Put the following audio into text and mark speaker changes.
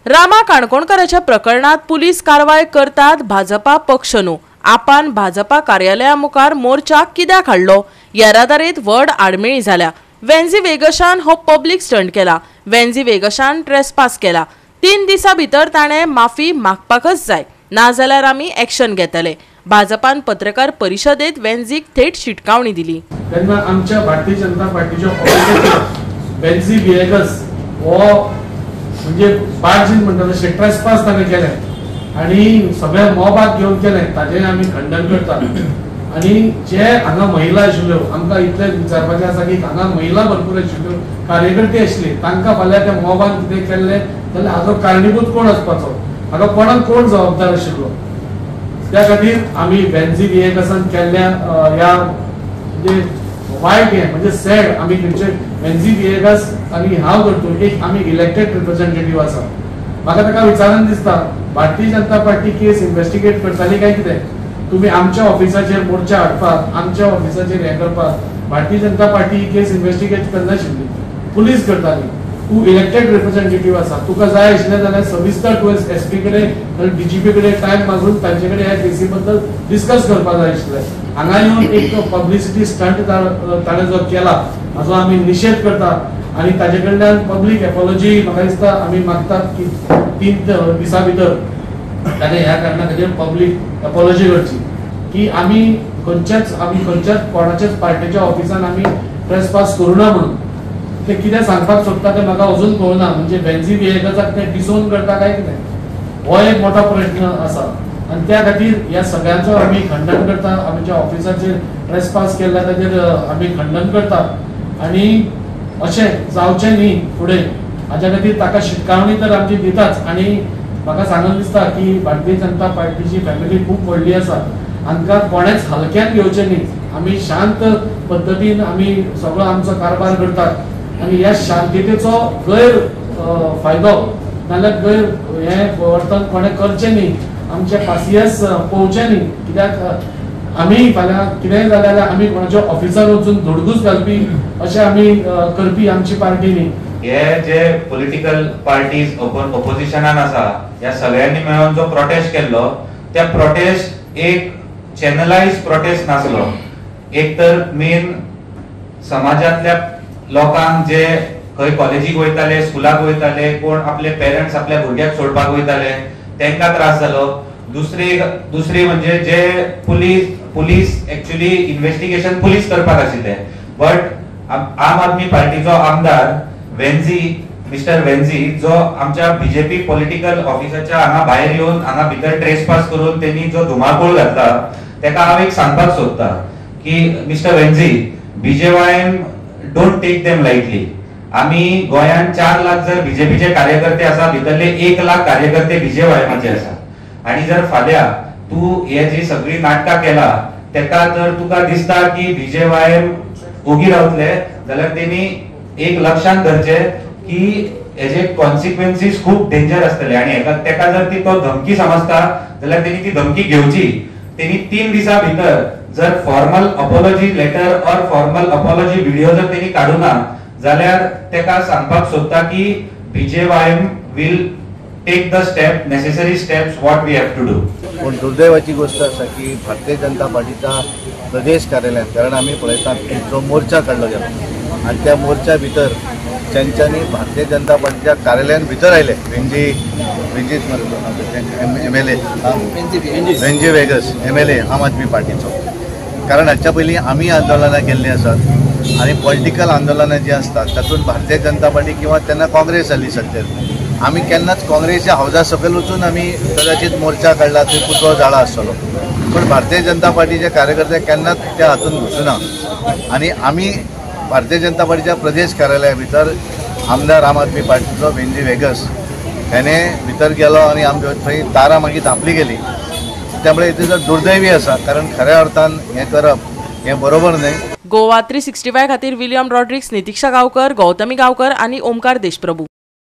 Speaker 1: रामा काणकोणकाराच्या प्रकरणात पुलीस कारवाय करतात भाजपा पक्ष न्हू। आपान भाजपा कार्यालया मुखार मोर्चा कित्याक हाडलो? येरादारीत व्हड आडमेळी जाल्या। वेन्झी वेगशान हो पब्लिक स्टंट केला। वेन्झी वेगशान ट्रेसपास केला। 3 दिसां भितर ताणें माफी मागपाकच जाय, नाजाल्यार आमी एक्शन घेतले। भाजपान पत्रकार परिशदेत वेन्झीक थेट शिटकावणी दिली।
Speaker 2: तेन्ना आमच्या भारतीय जनता पार्टीच्या ऑफिसाचेर वेन्झी वेगस हो म्हणजे बार्जीन म्हणटा तशें ट्रेसपास ताणें केलें आनी सगळ्या मॉबाक घेवन केलें, ताजें आमी खंडन करतात। आनी जे हांगा महिला आशिल्ल्यो, आमकां इतलें विचारपाचें आसा की हांगा महिला भरपूर आशिल्ल्यो, कार्यकर्ते आशिल्ले, तांकां फाल्यां त्या मॉबान कितें केल्लें जाल्यार हाजो कारणीभूत कोण आसपाचो, हाका कोणाक कोण जबाबदार आशिल्लो, त्या खातीर आमी वेन्झी वेगसान केल्ल्या ह्या म्हणजे वायट हें म्हणजे सॅड आमी खंयचे वेन्झी वेगस आनी हांव करतो एक आमी इलेक्टेड रिप्रेझेंटेटिव्ह आसा। म्हाका ताका विचारून दिसता भारतीय जनता पार्टी केस इन्व्हेस्टिगेट करताली काय कितें? तुम्ही आमच्या ऑफिसाचेर मोर्चा हाडपाक, आमच्या ऑफिसाचेर हें करपाक भारतीय जनता पार्टी ही केस इन्व्हेस्टिगेट करनाशिल्ली, पुलीस करताली। तू इलेक्टेड रिप्रेझेंटेटिव्ह आसा, तुका जाय आशिल्लें जाल्यार सविस्तर तूं एसपी कडेन डीजीपी कडेन टायम मागून तांचे कडेन ह्या केसी बद्दल डिस्कस करपाक जाय आशिल्लें। हांगा येवन एक पब्लिसिटी स्टंट ताणें जो केला हाजो आमी निशेध करता आनी ताजे कडल्यान पब्लीक एपॉलॉजी म्हाका दिसता आमी मागतात की 3 दिसां भितर ताणें ह्या कारणा खातीर पब्लीक एपॉलॉजी करची की आमी खंयच्याच कोणाच्याच पार्टीच्या ऑफिसान आमी ट्रेसपास करूं ना म्हणून। ते कितें सांगपाक सोदता तें म्हाका अजून कळना, म्हणजे वेन्झी वेगसाक ते डिसोन करता काय कितें हो एक मोठो प्रश्न आसा। आनी त्या खातीर ह्या सगळ्यांचो आमी खंडन करता, आमच्या ऑफिसाचेर ट्रेसपास केल्ल्या ताचेर आमी खंडन करता आनी अशें जावचें न्ही फुडें, हाच्या खातीर ताका शिटकावणी तर आमची दिताच। आनी म्हाका सांगून दिसता की भारतीय जनता पार्टीची फॅमिली खूब व्हडली आसा, हांकां कोणेच हलक्यान घेवचें न्ही। आमी शांत पद्दतीन आमी सगळो आमचो कारभार करतात आनी ह्या शांततेचो गैर फायदो नाल्यार गैर हें वर्तन कोणें करचें न्ही, आमचे पासियेस पळोवचें न्ही। कित्याक आमी फाल्यां कितेंय जालें जाल्यार आमी कोणाच्या ऑफिसार वचून धडगूस घालपी अशें आमी करपी आमची पार्टी न्ही।
Speaker 3: हे जे पॉलिटिकल पार्टीज ऑपोजिशनान आसा ह्या सगळ्यांनी मेळून जो प्रोटेस्ट केल्लो, त्या प्रोटेस्ट एक चॅनलाइज प्रोटेस्ट नासलो। एक तर मेन समाजातल्या लोकांक जे खंय कॉलेजीक वयताले, स्कुलाक वयताले, कोण आपले पेरेंट्स आपल्या भुरग्याक सोडपाक वयताले तांकां त्रास जालो। दुसरी म्हणजे जे पुलीस एक्चुअली इन्व्हेस्टिगेशन पुलीस करपाक आशिल्ले, बट आम आदमी पार्टीचो आमदार मिस्टर वेन्झी जो आमच्या बीजेपी पॉलिटिकल ऑफिसाच्या हांगा भायर येवन हांगा भितर ट्रेसपास करून त्यांनी जो धुमाकूळ घातला ताका हांव एक सांगपाक सोदता की मिस्टर वेन्झी, BJYM don't take them lightly. आमी गोंयान 4 लाख जर बीजेपीचे कार्यकर्ते आसा, भितरले 1 लाख कार्यकर्ते बीजेवायएमाचे आसा। आणि जर फाल्यां तू हे जी सगळी नाटकां केला तेका जर तुका दिसता की बीजेवायएम उगी रावतले जाल्यार तेणी एक लक्षात धरचे की हेजे कॉन्सिक्वेन्सीस खूप डेंजर आसतले आनी तेका जर ती तो धमकी समजता जाल्यार तेणी ती धमकी घेवची। तेणी 3 दिसां भितर जर फॉर्मल अपॉलॉजी लेटर और फॉर्मल अपॉलॉजी व्हिडिओ जर तेणी काडूना जाल्यार तेका सांगपाक सोदता की BJYM will take the step necessary steps what we have to do.
Speaker 4: पण दुर्दैवाची गोष्ट आसा की भारतीय जनता पार्टीच्या प्रदेश कार्यालयात कारण आमी पळयतात की जो मोर्चा काडलो गेलो आनी त्या मोर्चा भितर तांच्यांनी भारतीय जनता पार्टीच्या कार्यालयान भितर आयले वेन्झी वेगस MLA आम आदमी पार्टीचो। कारण हाच्या पयलीं आमी आंदोलनां केल्लीं आसात आनी पॉलिटिकल आंदोलनां जी आसतात तातूंत भारतीय जनता पार्टी किंवा तेन्ना काँग्रेस जाल्ली सत्तेर, आमी केन्नाच काँग्रेसच्या हावजा सकयल वचून आमी कदाचित मोर्चा काडला, थंय पुतळो जाळा आसतलो, पण भारतीय जनता पार्टीचे कार्यकर्ते केन्नाच त्या हातून घुसना। आनी आमी भारतीय जनता पार्टीच्या प्रदेश कार्यालया भितर आमदार आम आदमी पार्टीचो वेन्झी वेगस हेणें भितर गेलो आनी आमच्या थंय दारां मागीर धांपली गेली। त्यामुळे इथे जर दुर्दैवी आसा, कारण खऱ्या अर्थान हें करप हें बरोबर न्हय।
Speaker 1: गोवा 365 खातीर विलियम रॉड्रिक्स, नितीक्षा गांवकर, गौतमी गांवकर आनी ओमकार देशप्रभू।